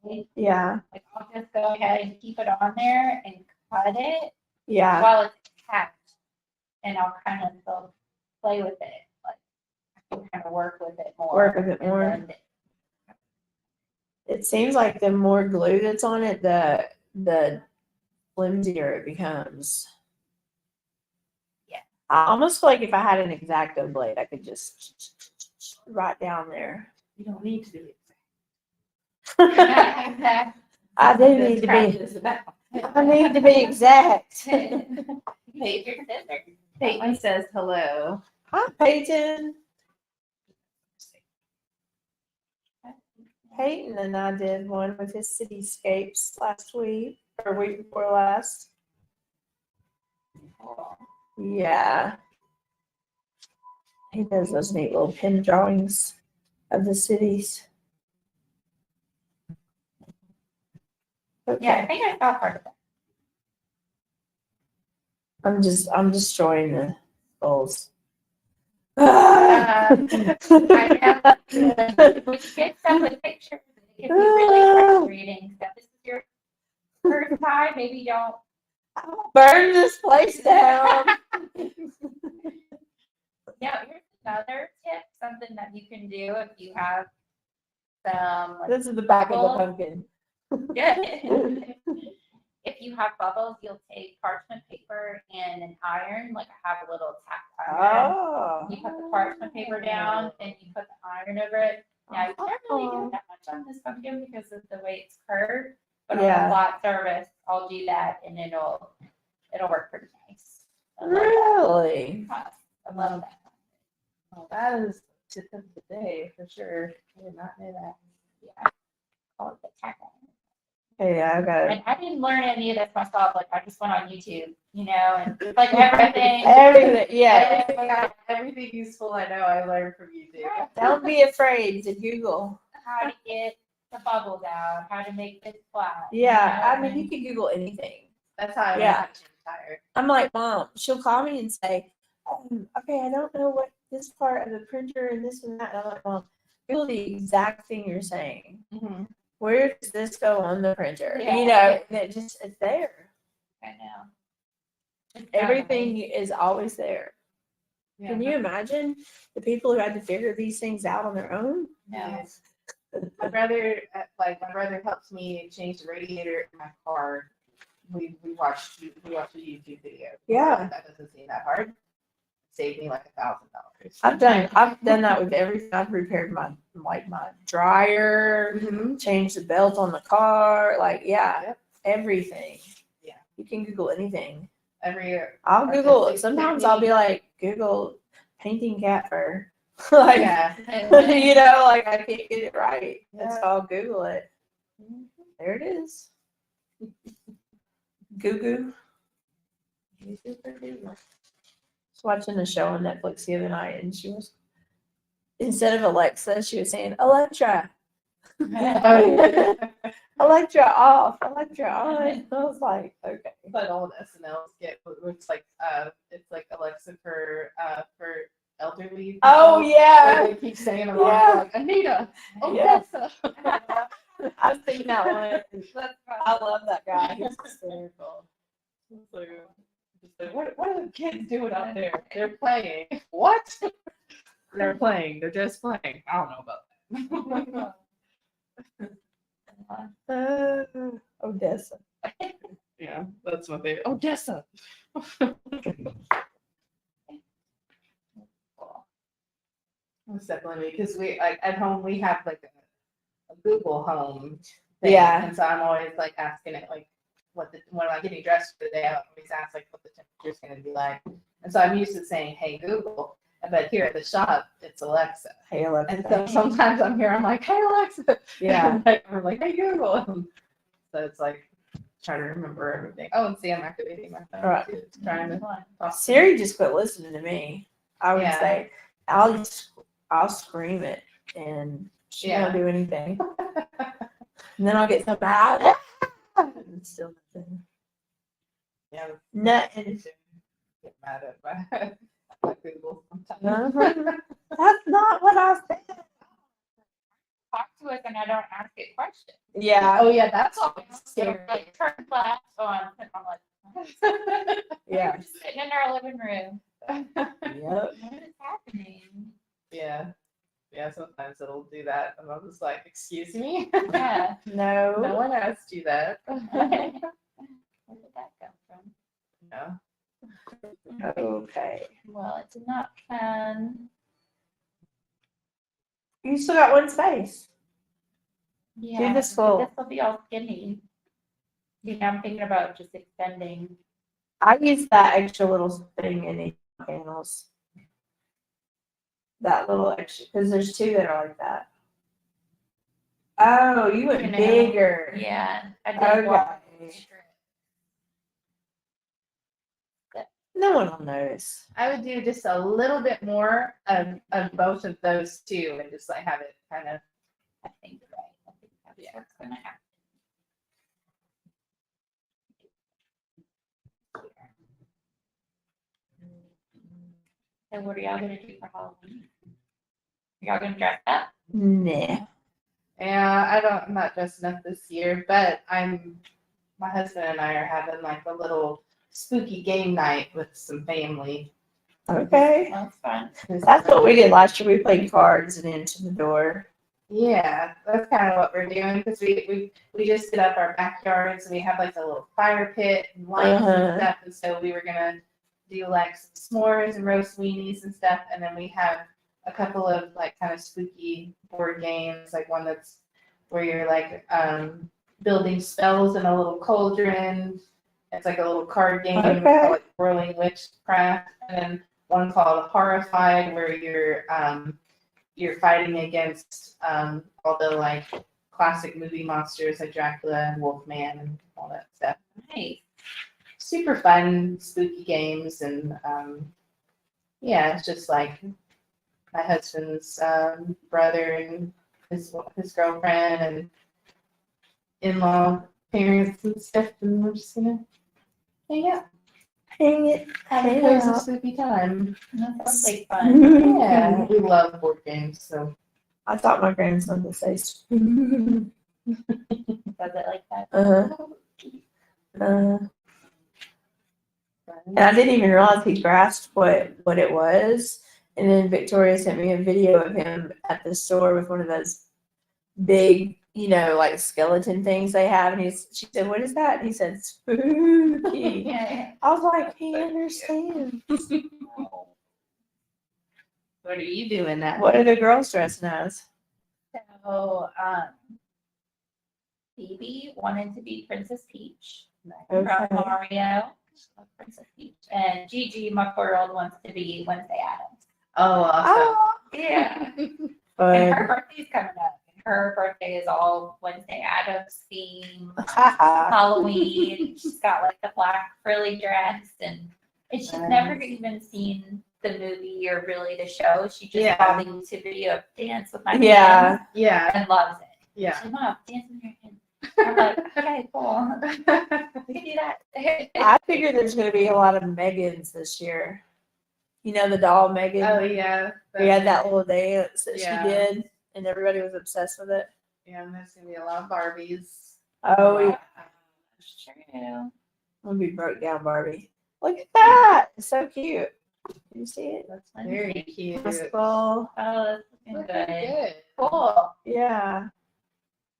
way, Yeah. like I'll just go ahead and keep it on there and cut it Yeah. while it's attached, and I'll kind of still play with it. Like I can kind of work with it more. Work with it and more. then It seems like the more glue that's on it, the flimsier it becomes. Yeah. I almost feel like if I had an X-Acto blade, I could just right down there. You don't need to do it. I do need to be. I need to be exact. Take your scissors. Peyton says hello. Hi, Peyton. Peyton and I did one with his cityscapes last week or week before last. Yeah. He does those neat little pen drawings of the cities. Okay. Yeah, I think I saw part of that. I'm destroying the goals. I know. We should get stuff with pictures. It can be really frustrating. So this is your first time. Maybe don't. Burn this place down. Now, here's another tip. Something that you can do if you have some. Like, This is the back of the bubbles. pumpkin. Good. If you have bubbles, you'll take parchment paper and an iron. Like I have a little tack iron. Oh. You put the parchment paper down and you put the iron over it. Now you can't really do that much on this pumpkin because of the way it's curved. But on Yeah. a flat surface, I'll do that and it'll work pretty nice. I love Really? that. I love that. Oh, that is tip of the day for sure. I did not know that. Yeah. Call it the tack iron. Yeah, I got it. And I didn't learn any of this myself. Like I just went on YouTube, and like everything. Everything, yeah. Everything useful I know I learned from YouTube. Don't be afraid to Google. How to get the bubbles out, how to make this flat. Yeah, I mean, you can Google anything. That's how I Yeah. got tired. I'm like, Mom, she'll call me and say, okay, I don't know what this part of the printer and this and that. And I'm like, Mom, Google the exact thing you're saying. Mm-hmm. Where does this go on the printer? Yeah. And it's there. I know. It's Everything is always there. Yeah. Can you imagine the people who had to figure these things out on their own? No. My brother helps me change the radiator in my car. We watched a YouTube video. Yeah. That doesn't seem that hard. Saved me like $1,000. I've done that with everything. I've repaired my dryer, Mm-hmm. changed the belt on the car, Yep. everything. Yeah. You can Google anything. Every I'll Google artistic sometimes I'll be technique. like, Google painting cat fur. Like Yeah. like I can't get it right. And so Yeah. I'll Google it. There it is. Goo. I was watching a show on Netflix the other night and she was, instead of Alexa, she was saying, Electra. Electra off, Electra on. I was like, okay. But old SNL skit, it's like Alexa for elderly. Oh people. yeah. They keep saying them all, Yeah. like Anita, Yeah. Odessa. I've seen that one. I love that guy. He's hysterical. So, just like, what are the kids doing out there? They're playing. What? They're playing. They're just playing. I don't know about that. Odessa. Yeah, that's my favorite. Odessa. It's definitely because we like at home we have like a Google Home thing, Yeah. and so I'm always like asking it like when am I getting dressed for the day, I always ask like what the temperature's going to be like, and so I'm used to saying hey Google, but here at the shop it's Alexa, Hey Alexa. and so sometimes I'm here I'm like hey Alexa, Yeah. and I'm like hey Google, and so it's like trying to remember everything. Oh, and see I'm activating my phone Right. too. It's trying to talk. Siri just quit listening to me. I would Yeah. say I'll scream it and she won't do anything. And then I'll get so mad. And still nothing. Yeah. Nothing. Get mad at my Google sometimes. Uh-huh. That's not what I said. Talk to us and I don't ask it questions. Yeah. Oh yeah, that's always It'll, scary. like turn flash on and I'm like, Yeah. we're just sitting in our living room. Yep. What is happening? Yeah. Yeah, sometimes it'll do that. And I'm just like, excuse me? Yeah. No No. one asked you that. Where did that come from? No. Okay. Well, it's not fun. You still got one space. Yeah. this full. This will be all skinny. I'm thinking about just extending. I use that extra little thing in the panels. That little extra, because there's two that are like that. Oh, you went You know. bigger. Yeah, I did Okay. one strip. No one will notice. I would do just a little bit more of both of those two and just like have it kind of. I think you're right. I think that's what's gonna happen. So what are y'all gonna do for Halloween? Y'all gonna dress up? Nah. Yeah, I'm not dressing up this year, but my husband and I are having like a little spooky game night with some family. Okay. That's fun. That's what we did last year. We played cards and into the door. Yeah, that's kind of what we're doing because we just set up our backyards and we have like a little fire pit and lights and stuff, and so we were gonna do like some s'mores and roast weenies and stuff, and then we have a couple of like kind of spooky board games, like one that's where you're like building spells in a little cauldron. It's like a little card game Okay. called like Whirling Witchcraft, and then one called Horrified, where you're fighting against all the like classic movie monsters like Dracula and Wolfman and all that stuff. Nice. Super fun, spooky games, and yeah, it's just like my husband's brother and his girlfriend and in-law parents and stuff, and we're just gonna hang out, Hang it. have a Hang cozy, out. spooky time. That sounds like fun. Yeah, we love board games, so. I taught my grandson to say. Does it like that? And I didn't even realize he grasped what it was. And then Victoria sent me a video of him at the store with one of those big, like skeleton things they have. And she said, "What is that?" And he said, "Spooky." Yeah. I was like, he understands. What are you doing that? What are the girls dressing as? So, Phoebe wanted to be Princess Peach Okay. from Mario. She loves Princess Peach. And Gigi, my 4-year-old, wants to be Wednesday Addams. Oh, awesome. Oh, Yeah. And fun. her birthday's coming up. And her birthday is all Wednesday Addams theme, Haha. Halloween. She's got like the black frilly dress, and she's never even seen the movie or really the show. She just saw the YouTube video of Dance with My Yeah. Hands Yeah, and loves it. yeah. She's like, "Mom, dance with your hands." I'm like, "Okay, cool. We can do that." I figure there's going to be a lot of Megans this year. You know the doll Megan? Oh, yeah. We had that little dance that Yeah. she did, and everybody was obsessed with it. Yeah, and there's going to be a lot of Barbies. Oh, yeah. That's true. I'll be broke down Barbie. Look at that. It's so cute. Can you see it? That's very cute. Basketball. Oh, that's looking Looking good. good. Cool. Yeah.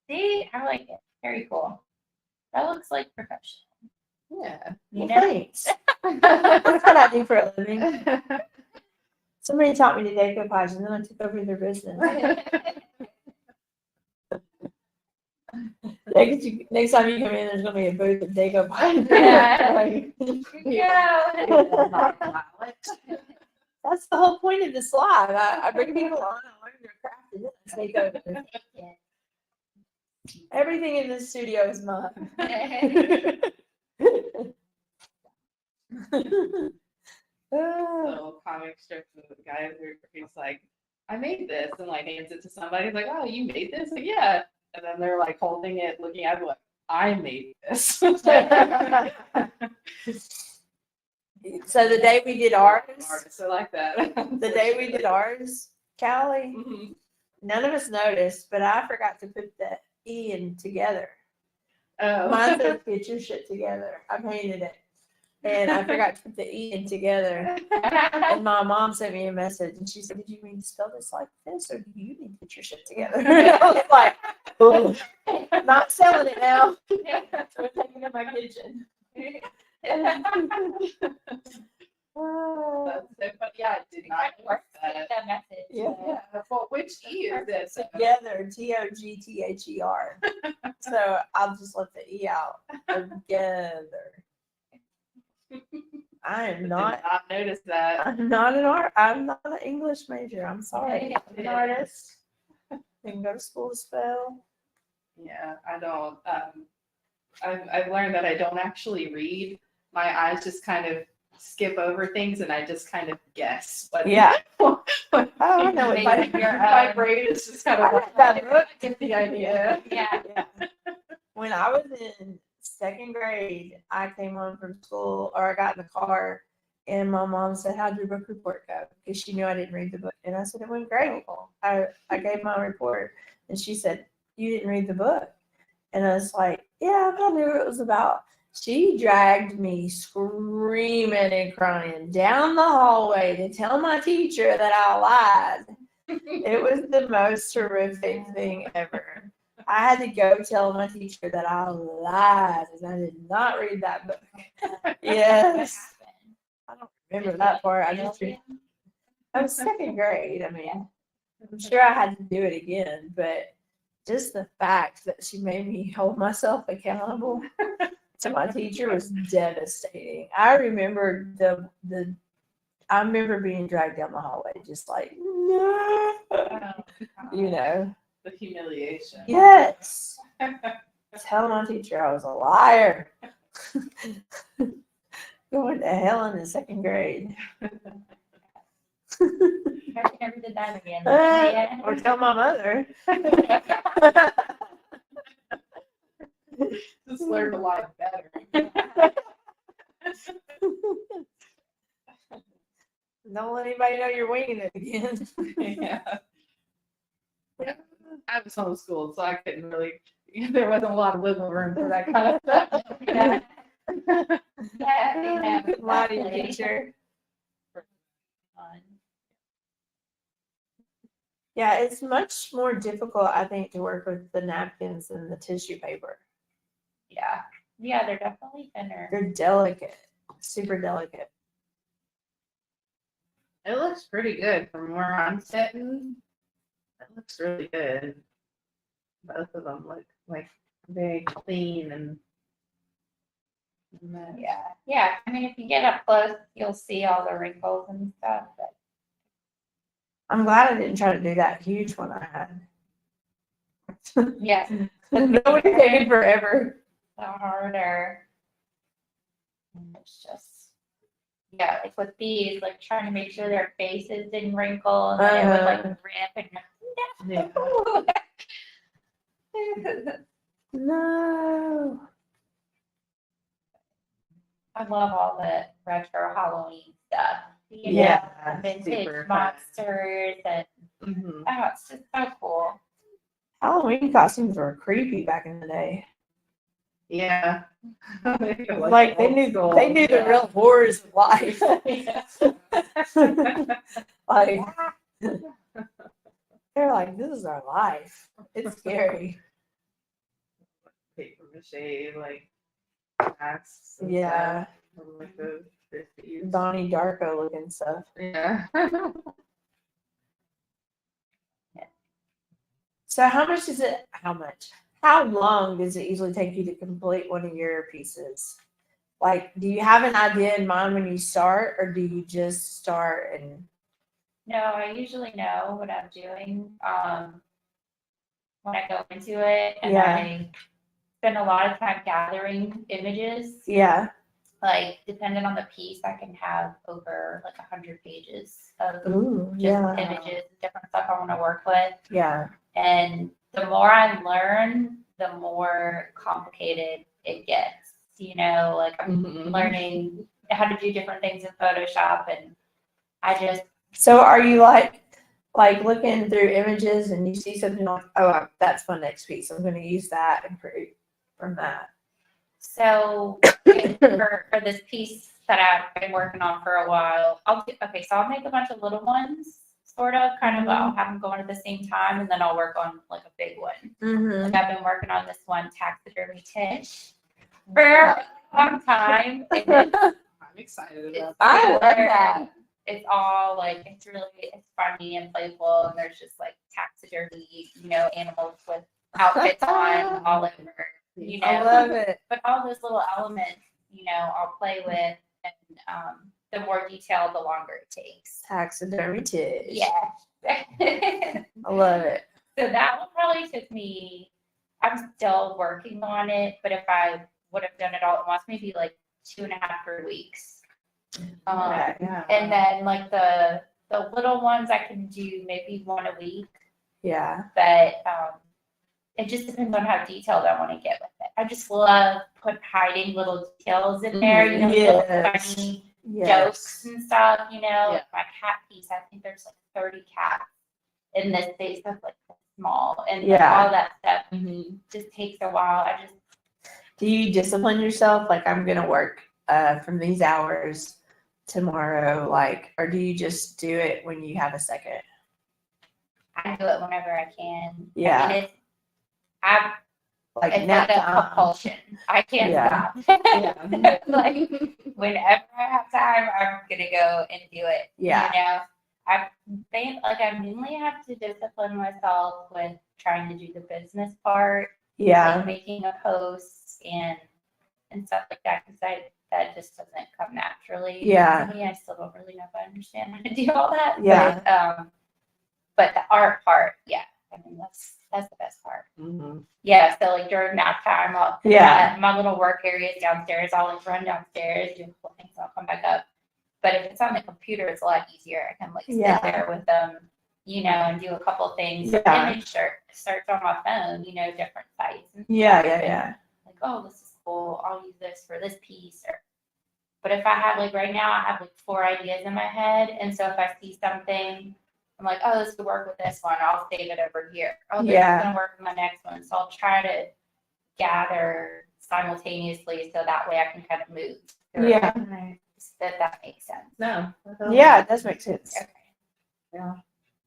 See, I like it. Very cool. That looks like professional. Yeah. You Well, know? thanks. That's what I do for a living. Somebody taught me to decoupage, and then I took over their business. Next time you come in, there's going to be a booth of decoupage. Yeah. That's the whole point of this live. I bring people on, I learn their craft, and then I take over. Everything in this studio is mine. Little comic strip of the guy who's like, I made this, and like hands it to somebody. He's like, oh, you made this? Like, yeah. And then they're like holding it, looking at it, like, I made this. So the day we did ours, Artists are like that. the day we did ours, Callie, Mhm. none of us noticed, but I forgot to put the E in together. Oh. Mine says "Get your shit together." I painted it, and I forgot to put the E in together. And my mom sent me a message, and she said, "Did you mean to spell this like this, or do you need to get your shit together?" And I was like, "Ooh, not selling it now." So I'm taking it in my kitchen. That's so funny. Yeah, I did not notice that. That message. Yeah. Yeah. Well, which E is it? Together, TOGTHER. So I'll just let the E out. Together. I am Did not. not notice that. I'm not an art. I'm not an English major. I'm sorry. I'm an artist. Didn't go to school to spell. Yeah, I don't. I've learned that I don't actually read. My eyes just kind of skip over things, and I just kind of guess. What, Yeah. what I know what my brain is just kind of I like, read that book. I get the idea. Yeah. Yeah. When I was in second grade, I came home from school, or I got in the car, and my mom said, "How'd your book report go?" Because she knew I didn't read the book. And I said, "It went great." I gave my report, and she said, "You didn't read the book." And I was like, "Yeah, but I knew what it was about." She dragged me screaming and crying down the hallway to tell my teacher that I lied. It was the most horrific thing ever. I had to go tell my teacher that I lied and I did not read that book. Yes. I don't remember that part. I was second grade. I mean, I'm sure I had to do it again, but just the fact that she made me hold myself accountable to my teacher was devastating. I remember I remember being dragged down the hallway, just like, no, you know. The humiliation. Yes. Tell my teacher I was a liar. Going to hell in the second grade. Never did that again. Yeah. Or tell my mother. Just learn to lie better. Don't let anybody know you're winging it again. Yeah. I was homeschooled, so I couldn't really. There wasn't a lot of wiggle room for that kind of stuff. Yeah. Yeah, Lie to your exactly. teacher. Fun. Yeah, it's much more difficult, I think, to work with the napkins than the tissue paper. Yeah. Yeah, they're definitely thinner. They're delicate, super delicate. It looks pretty good from where I'm sitting. It looks really good. Both of them look like very clean and nice. Yeah. Yeah. I mean, if you get up close, you'll see all the wrinkles and stuff. But I'm glad I didn't try to do that huge one I had. yeah, That would have taken forever. the harder. And it's just, yeah, like with these, like trying to make sure their faces didn't wrinkle and then it would like rip and No. I love all the retro Halloween stuff. You know, Yeah, vintage super fun. monsters and Mhm. oh, it's just so cool. Halloween costumes were creepy back in the day. Yeah. Like they knew the real horrors of life. Like they're like, this is our life. It's scary. Paper mache, like masks. and Yeah. stuff from, like the 50s. Donnie Darko looking stuff. Yeah. So how much is it? How long does it usually take you to complete one of your pieces? Like, do you have an idea in mind when you start, or do you just start and? No, I usually know what I'm doing when I go into it, and Yeah. I spend a lot of time gathering images. Yeah. Like, depending on the piece, I can have over like 100 pages of Ooh, just yeah. images, different stuff I want to work with. Yeah. And the more I learn, the more complicated it gets. You know, like I'm Mhm. learning how to do different things in Photoshop, and I just So are you like looking through images and you see something like, oh, that's my next piece. I'm going to use that and create from that. so for this piece that I've been working on for a while, I'll make a bunch of little ones, sort of, kind of. I'll have them going at the same time, and then I'll work on like a big one. Mm-hmm. Like I've been working on this one taxidermy Tish for a long time. And I'm excited about I that. love that. It's all like it's funny and playful, and there's just like taxidermy, animals with outfits on all over, I love it. But all those little elements, I'll play with, and the more detail, the longer it takes. Taxidermy Tish. Yeah. I love it. So that one probably took me, I'm still working on it, but if I would have done it all at once, maybe like 2.5 3 weeks. Okay. Yeah. And then like the little ones I can do maybe one a week, Yeah. but it just depends on how detailed I want to get with it. I just love hiding little details in there, you know, little Yes. funny Yes. jokes and stuff, you know. Yeah. Like my cat piece, I think there's like 30 cats in this space that's like small, and like, Yeah. all that stuff Mm-hmm. just takes a while. I just Do you discipline yourself? Like, I'm going to work from these hours tomorrow, like, or do you just do it when you have a second? I do it whenever I can. Yeah. I mean, Like it's nap like a time. compulsion. I can't Yeah. stop. Yeah. Like whenever I have time, I'm gonna go and do it. Yeah. You know, I think like I mainly have to discipline myself with trying to do the business part, Yeah. like making a post and stuff like that, because that just doesn't come naturally. Yeah. To me, I still don't really know if I understand how to do all that. Yeah. But the art part, yeah. I mean, that's the best part. Mm-hmm. Yeah, so like during nap time, Yeah. my little work area is downstairs. I'll like run downstairs, do a couple things, I'll come back up. But if it's on the computer, it's a lot easier. I can like sit Yeah. there with them, you know, and do a couple things. Yeah. And then search on my phone, you know, different sites. And Yeah. stuff, Yeah. and Yeah. like, oh, this is cool. I'll use this for this piece. But if I have like right now, I have like 4 ideas in my head, and so if I see something, I'm like, oh, this could work with this one. I'll save it over here. Oh, this is gonna work with my next one. So I'll try to gather simultaneously, so that way I can kind of move. through it. Yeah. If that makes sense. No. Yeah, it does make sense. Okay. Yeah.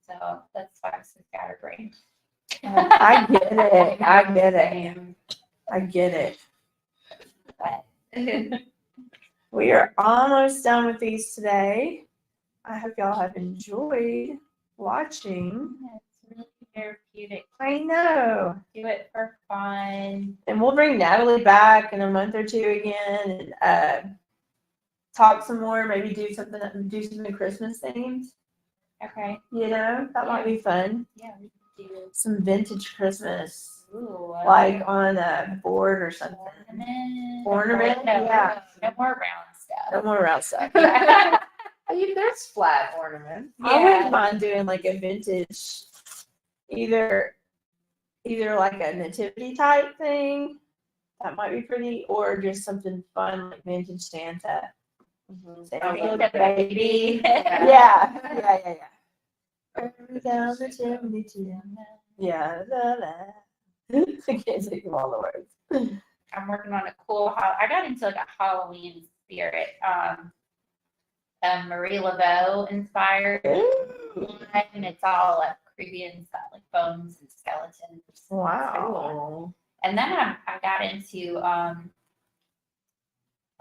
So that's why I'm so scatterbrained. I get it. I get it. I get it. But We are almost done with these today. I hope y'all have enjoyed watching. it's really therapeutic. I know. Do it for fun. And we'll bring Natalie back in a month or two again and talk some more, maybe do something Christmas themed. Okay. You know, that might be fun. Yeah, we can do Some vintage Christmas, ooh, like on a board or something. Ornament? No, Yeah. no more round stuff. No more around stuff. Yeah. I mean, there's flat ornaments. I wouldn't mind doing like a vintage, either like a nativity type thing. That might be pretty, or just something fun like vintage Santa. Santa little baby. Yeah. Down the chimney too. Yeah. I can't think of all the words. I'm working on a cool. I got into like a Halloween spirit. Marie Laveau inspired one, and it's all like creepy and stuff, like bones and skeletons. Wow. And then I got into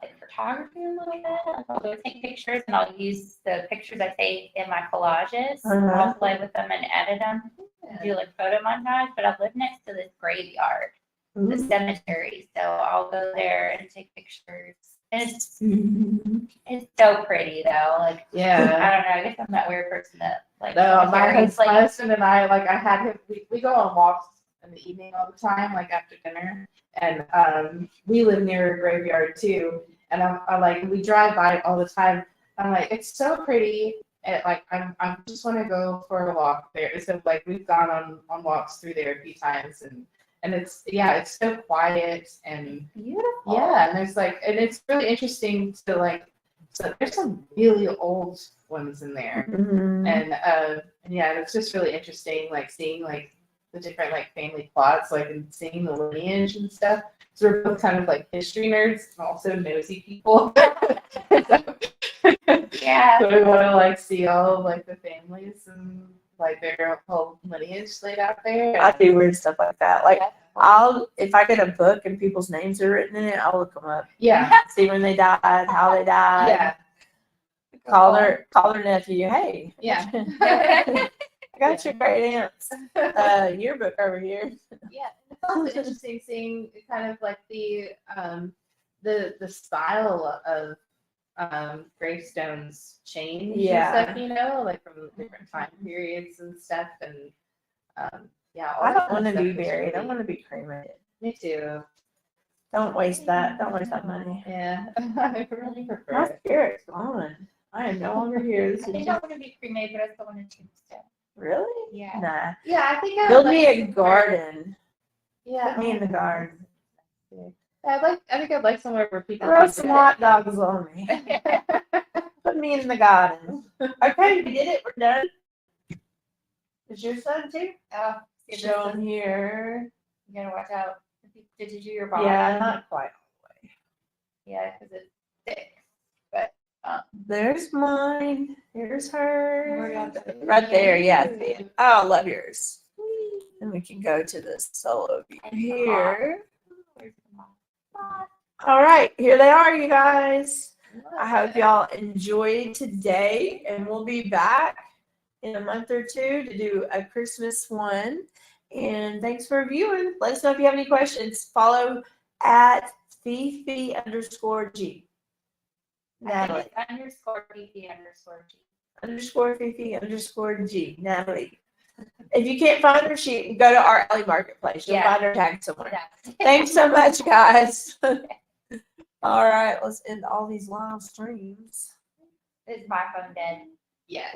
like photography a little bit. Like I'll go take pictures, and I'll use the pictures I take in my collages. I'll play with them and edit them, and do like photo montage. But I live next to this graveyard, the cemetery, so I'll go there and take pictures. And it's so pretty though. Like Yeah. I don't know. I guess I'm that weird person that like. No, my cemeteries, like, husband and I, like, I had him, we go on walks in the evening all the time, like after dinner. And we live near a graveyard too. And I'm like, we drive by it all the time. I'm like, it's so pretty. And like, I just want to go for a walk there. So like, we've gone on walks through there a few times, and it's so quiet and beautiful. yeah, and there's like, and it's really interesting to like, so there's some really old ones in there, and yeah, it's just really interesting, like seeing like the different like family plots, like and seeing the lineage and stuff. So we're both kind of like history nerds and also nosy people. Yeah. So we want to like see all of, like the families and like their whole lineage laid out there. I do weird stuff like that. Like if I get a book and people's names are written in it, I'll look them up. Yeah. See when they died, how they died. Yeah. Call their nephew. Hey. Yeah. I got your great aunt's yearbook over here. Yeah, it's also interesting seeing kind of like the style of gravestones change Yeah. and stuff, you know, like from different time periods and stuff, and Yeah, all I that don't want to stuff be is buried. I really- want to be cremated. Me too. Don't waste that. Don't waste that money. Yeah, I really prefer My it. spirit's gone. I am no longer here. This I is think I just, want to be cremated, but I still want to tombstone. really? Yeah. Nah. Yeah, I think I Build would me like a somewhere- garden. Yeah, Put me in the garden. I think I'd like somewhere where people Throw can some hot dogs on me. Put me in the garden. Okay, we did it. We're done. Is your son too? Oh, see, Show him here. you gotta watch out. Did you do your bottom? Yeah, not quite. Yeah, because it's thick. But There's mine. Here's her. Where else? Right there. Yeah. I see it. Oh, I love yours. And we can go to the solo view here. where's the bottom? All right, here they are, you guys. I hope y'all enjoyed today, and we'll be back in a month or two to do a Christmas one. And thanks for viewing. Let us know if you have any questions. Follow at Fifi_G. I Natalie. think it's underscore BP underscore G. Underscore Fifi_G. Natalie. If you can't find her, she can go to our alley marketplace. You'll Yeah. find her tag somewhere. Yeah. Thanks so much, guys. All right, let's end all these live streams. Is my phone dead? Yes.